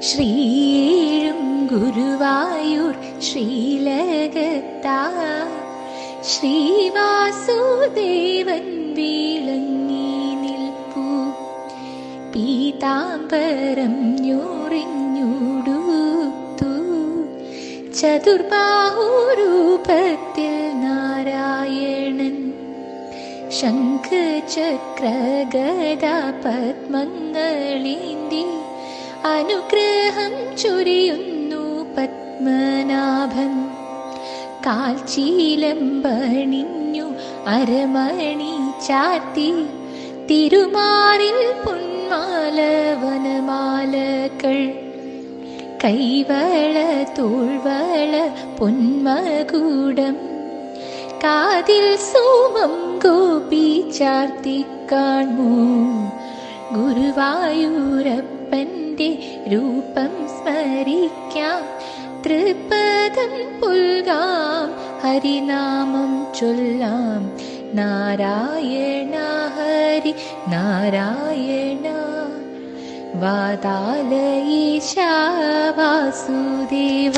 ശ്രീയേഴും ഗുരുവായൂർ ശ്രീലകത്താ ശ്രീവാസുദേവൻ വിളങ്ങി നിൽപ്പൂ. പീതാംബരം ഞൊറിഞ്ഞുടുത്തു ചതുർബാഹുരൂപത്തിൽ നാരായണൻ. ശംഖചക്രഗദ പത്മങ്ങളേന്തി അനുഗ്രഹം ചൊരിയുന്നു പത്മനാഭൻ. കാൽച്ചീലമ്പണിഞ്ഞു അരമണി ചാർത്തി തിരുമാറിൽ പൊന്മാല വനമാലകൾ. കൈവള തോൾവള പൊന്മകുടം കാതിൽ സോമം ഗോപി ചാർത്തി കാണൂ. ഗുരുവായൂരപ്പൻ്റെ രൂപം സ്മരിക്കാം, തൃപ്പദം പുൽകാം, ഹരിനാമം ചൊല്ലാം. നാരായണ ഹരി നാരായണ വാതാലയേശ വാസുദേവ.